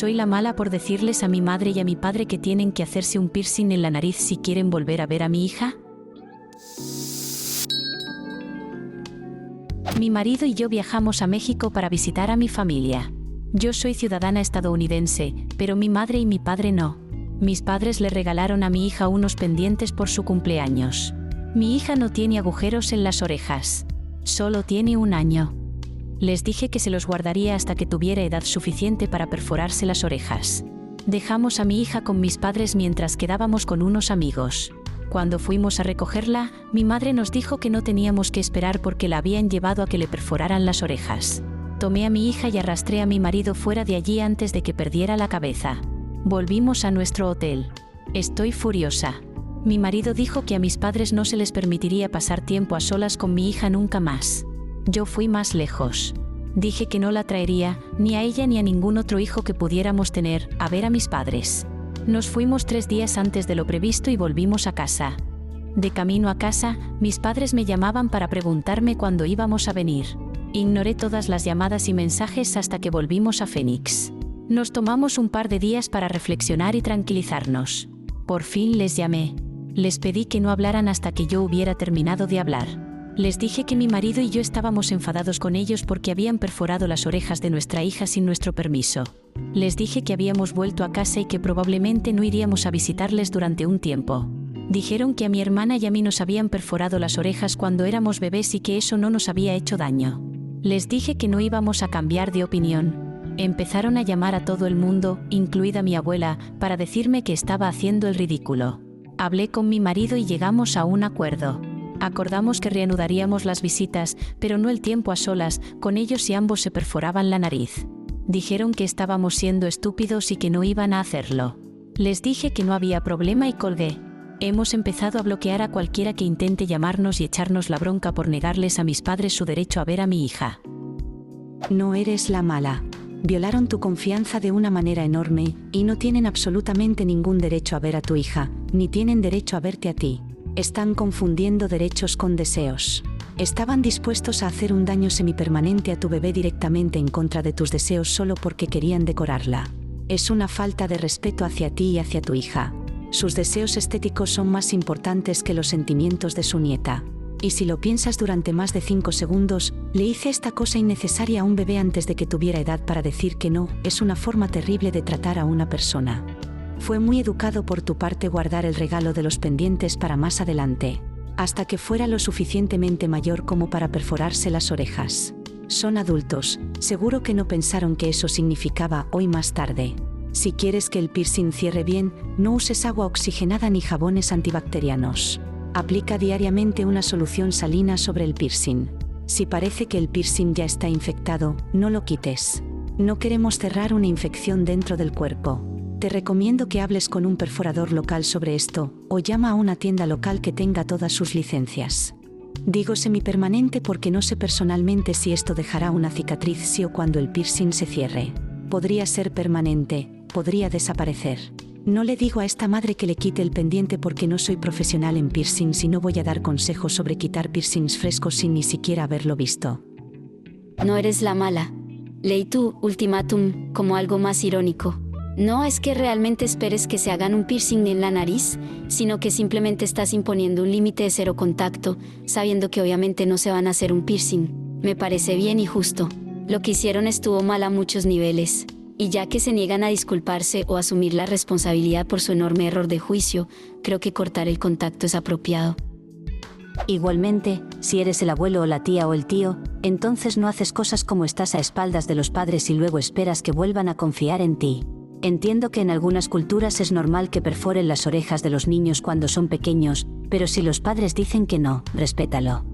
Soy la mala por decirles a mi madre y a mi padre que tienen que hacerse un piercing en la nariz si quieren volver a ver a mi hija. Mi marido y yo viajamos a México para visitar a mi familia. Yo soy ciudadana estadounidense, pero mi madre y mi padre no. Mis padres le regalaron a mi hija unos pendientes por su cumpleaños. Mi hija no tiene agujeros en las orejas. Solo tiene 1 año. Les dije que se los guardaría hasta que tuviera edad suficiente para perforarse las orejas. Dejamos a mi hija con mis padres mientras quedábamos con unos amigos. Cuando fuimos a recogerla, mi madre nos dijo que no teníamos que esperar porque la habían llevado a que le perforaran las orejas. Tomé a mi hija y arrastré a mi marido fuera de allí antes de que perdiera la cabeza. Volvimos a nuestro hotel. Estoy furiosa. Mi marido dijo que a mis padres no se les permitiría pasar tiempo a solas con mi hija nunca más. Yo fui más lejos. Dije que no la traería, ni a ella ni a ningún otro hijo que pudiéramos tener, a ver a mis padres. Nos fuimos 3 días antes de lo previsto y volvimos a casa. De camino a casa, mis padres me llamaban para preguntarme cuándo íbamos a venir. Ignoré todas las llamadas y mensajes hasta que volvimos a Phoenix. Nos tomamos un par de días para reflexionar y tranquilizarnos. Por fin les llamé. Les pedí que no hablaran hasta que yo hubiera terminado de hablar. Les dije que mi marido y yo estábamos enfadados con ellos porque habían perforado las orejas de nuestra hija sin nuestro permiso. Les dije que habíamos vuelto a casa y que probablemente no iríamos a visitarles durante un tiempo. Dijeron que a mi hermana y a mí nos habían perforado las orejas cuando éramos bebés y que eso no nos había hecho daño. Les dije que no íbamos a cambiar de opinión. Empezaron a llamar a todo el mundo, incluida mi abuela, para decirme que estaba haciendo el ridículo. Hablé con mi marido y llegamos a un acuerdo. Acordamos que reanudaríamos las visitas, pero no el tiempo a solas, con ellos si ambos se perforaban la nariz. Dijeron que estábamos siendo estúpidos y que no iban a hacerlo. Les dije que no había problema y colgué. Hemos empezado a bloquear a cualquiera que intente llamarnos y echarnos la bronca por negarles a mis padres su derecho a ver a mi hija. No eres la mala. Violaron tu confianza de una manera enorme, y no tienen absolutamente ningún derecho a ver a tu hija, ni tienen derecho a verte a ti. Están confundiendo derechos con deseos. Estaban dispuestos a hacer un daño semipermanente a tu bebé directamente en contra de tus deseos solo porque querían decorarla. Es una falta de respeto hacia ti y hacia tu hija. Sus deseos estéticos son más importantes que los sentimientos de su nieta. Y si lo piensas durante más de 5 segundos, le hice esta cosa innecesaria a un bebé antes de que tuviera edad para decir que no, es una forma terrible de tratar a una persona. Fue muy educado por tu parte guardar el regalo de los pendientes para más adelante, hasta que fuera lo suficientemente mayor como para perforarse las orejas. Son adultos, seguro que no pensaron que eso significaba hoy más tarde. Si quieres que el piercing cierre bien, no uses agua oxigenada ni jabones antibacterianos. Aplica diariamente una solución salina sobre el piercing. Si parece que el piercing ya está infectado, no lo quites. No queremos cerrar una infección dentro del cuerpo. Te recomiendo que hables con un perforador local sobre esto, o llama a una tienda local que tenga todas sus licencias. Digo semipermanente porque no sé personalmente si esto dejará una cicatriz si o cuando el piercing se cierre. Podría ser permanente, podría desaparecer. No le digo a esta madre que le quite el pendiente porque no soy profesional en piercings y no voy a dar consejos sobre quitar piercings frescos sin ni siquiera haberlo visto. No eres la mala. Leí tu ultimátum como algo más irónico. No es que realmente esperes que se hagan un piercing en la nariz, sino que simplemente estás imponiendo un límite de 0 contacto, sabiendo que obviamente no se van a hacer un piercing. Me parece bien y justo. Lo que hicieron estuvo mal a muchos niveles. Y ya que se niegan a disculparse o asumir la responsabilidad por su enorme error de juicio, creo que cortar el contacto es apropiado. Igualmente, si eres el abuelo o la tía o el tío, entonces no haces cosas como estás a espaldas de los padres y luego esperas que vuelvan a confiar en ti. Entiendo que en algunas culturas es normal que perforen las orejas de los niños cuando son pequeños, pero si los padres dicen que no, respétalo.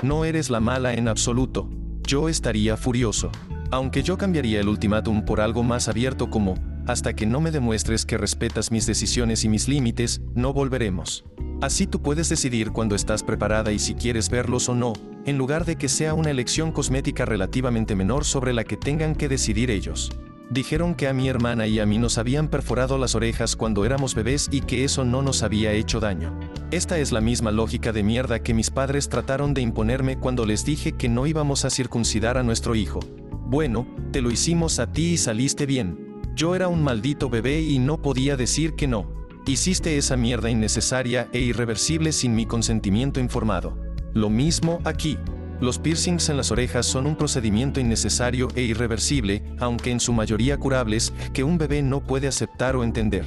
No eres la mala en absoluto. Yo estaría furioso. Aunque yo cambiaría el ultimátum por algo más abierto como, hasta que no me demuestres que respetas mis decisiones y mis límites, no volveremos. Así tú puedes decidir cuando estás preparada y si quieres verlos o no, en lugar de que sea una elección cosmética relativamente menor sobre la que tengan que decidir ellos. Dijeron que a mi hermana y a mí nos habían perforado las orejas cuando éramos bebés y que eso no nos había hecho daño. Esta es la misma lógica de mierda que mis padres trataron de imponerme cuando les dije que no íbamos a circuncidar a nuestro hijo. Bueno, te lo hicimos a ti y saliste bien. Yo era un maldito bebé y no podía decir que no. Hiciste esa mierda innecesaria e irreversible sin mi consentimiento informado. Lo mismo aquí. Los piercings en las orejas son un procedimiento innecesario e irreversible, aunque en su mayoría curables, que un bebé no puede aceptar o entender.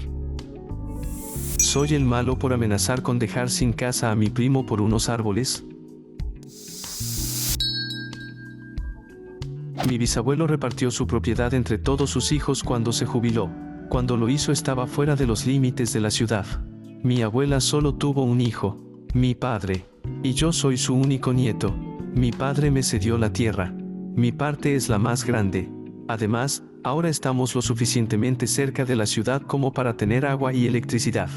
¿Soy el malo por amenazar con dejar sin casa a mi primo por unos árboles? Mi bisabuelo repartió su propiedad entre todos sus hijos cuando se jubiló. Cuando lo hizo estaba fuera de los límites de la ciudad. Mi abuela solo tuvo un hijo, mi padre, y yo soy su único nieto. Mi padre me cedió la tierra. Mi parte es la más grande. Además, ahora estamos lo suficientemente cerca de la ciudad como para tener agua y electricidad.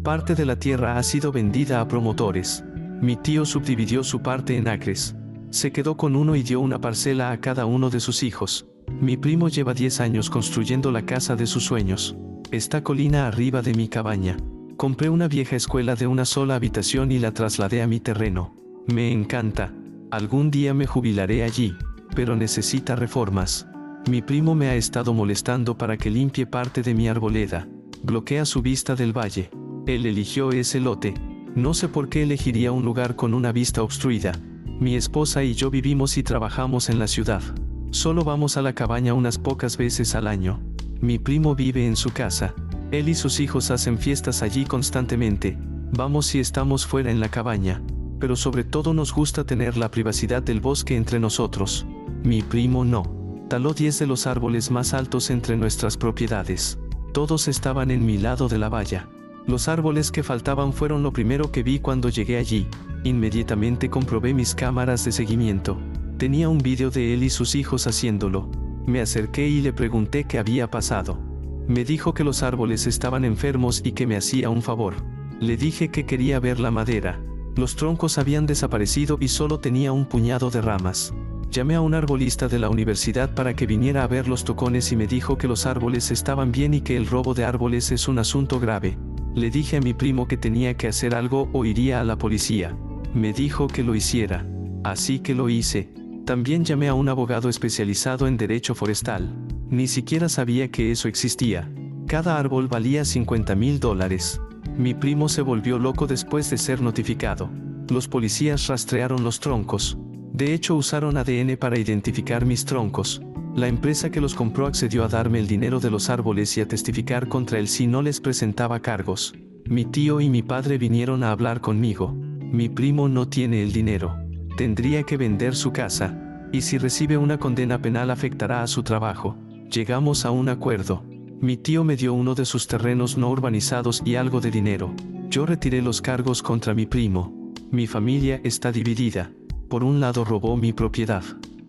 Parte de la tierra ha sido vendida a promotores. Mi tío subdividió su parte en acres. Se quedó con uno y dio una parcela a cada uno de sus hijos. Mi primo lleva 10 años construyendo la casa de sus sueños. Está colina arriba de mi cabaña. Compré una vieja escuela de una sola habitación y la trasladé a mi terreno. Me encanta. Algún día me jubilaré allí, pero necesita reformas. Mi primo me ha estado molestando para que limpie parte de mi arboleda. Bloquea su vista del valle. Él eligió ese lote. No sé por qué elegiría un lugar con una vista obstruida. Mi esposa y yo vivimos y trabajamos en la ciudad. Solo vamos a la cabaña unas pocas veces al año. Mi primo vive en su casa. Él y sus hijos hacen fiestas allí constantemente. Vamos si estamos fuera en la cabaña. Pero sobre todo nos gusta tener la privacidad del bosque entre nosotros. Mi primo no. Taló 10 de los árboles más altos entre nuestras propiedades. Todos estaban en mi lado de la valla. Los árboles que faltaban fueron lo primero que vi cuando llegué allí. Inmediatamente comprobé mis cámaras de seguimiento. Tenía un vídeo de él y sus hijos haciéndolo. Me acerqué y le pregunté qué había pasado. Me dijo que los árboles estaban enfermos y que me hacía un favor. Le dije que quería ver la madera. Los troncos habían desaparecido y solo tenía un puñado de ramas. Llamé a un arbolista de la universidad para que viniera a ver los tocones y me dijo que los árboles estaban bien y que el robo de árboles es un asunto grave. Le dije a mi primo que tenía que hacer algo o iría a la policía. Me dijo que lo hiciera. Así que lo hice. También llamé a un abogado especializado en derecho forestal. Ni siquiera sabía que eso existía. Cada árbol valía $50,000. Mi primo se volvió loco después de ser notificado. Los policías rastrearon los troncos. De hecho, usaron ADN para identificar mis troncos. La empresa que los compró accedió a darme el dinero de los árboles y a testificar contra él si no les presentaba cargos. Mi tío y mi padre vinieron a hablar conmigo. Mi primo no tiene el dinero. Tendría que vender su casa. Y si recibe una condena penal afectará a su trabajo. Llegamos a un acuerdo. Mi tío me dio uno de sus terrenos no urbanizados y algo de dinero. Yo retiré los cargos contra mi primo. Mi familia está dividida. Por un lado robó mi propiedad.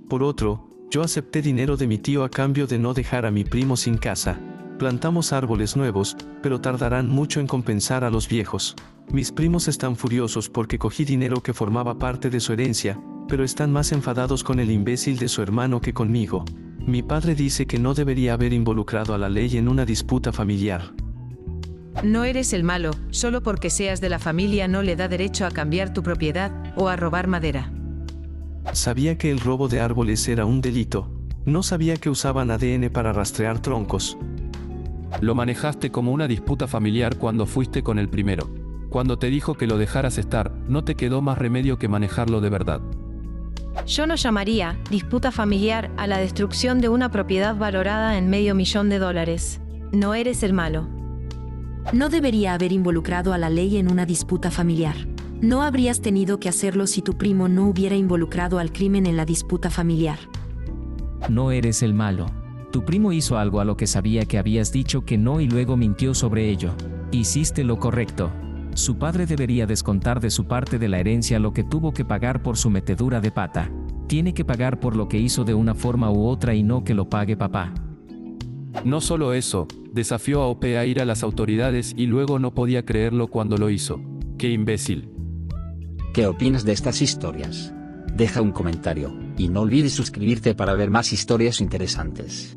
Por otro, yo acepté dinero de mi tío a cambio de no dejar a mi primo sin casa. Plantamos árboles nuevos, pero tardarán mucho en compensar a los viejos. Mis primos están furiosos porque cogí dinero que formaba parte de su herencia, pero están más enfadados con el imbécil de su hermano que conmigo. Mi padre dice que no debería haber involucrado a la ley en una disputa familiar. No eres el malo, solo porque seas de la familia no le da derecho a cambiar tu propiedad o a robar madera. Sabía que el robo de árboles era un delito. No sabía que usaban ADN para rastrear troncos. Lo manejaste como una disputa familiar cuando fuiste con el primero. Cuando te dijo que lo dejaras estar, no te quedó más remedio que manejarlo de verdad. Yo no llamaría disputa familiar a la destrucción de una propiedad valorada en $500,000. No eres el malo. No debería haber involucrado a la ley en una disputa familiar. No habrías tenido que hacerlo si tu primo no hubiera involucrado al crimen en la disputa familiar. No eres el malo. Tu primo hizo algo a lo que sabía que habías dicho que no y luego mintió sobre ello. Hiciste lo correcto. Su padre debería descontar de su parte de la herencia lo que tuvo que pagar por su metedura de pata. Tiene que pagar por lo que hizo de una forma u otra y no que lo pague papá. No solo eso, desafió a OP a ir a las autoridades y luego no podía creerlo cuando lo hizo. ¡Qué imbécil! ¿Qué opinas de estas historias? Deja un comentario, y no olvides suscribirte para ver más historias interesantes.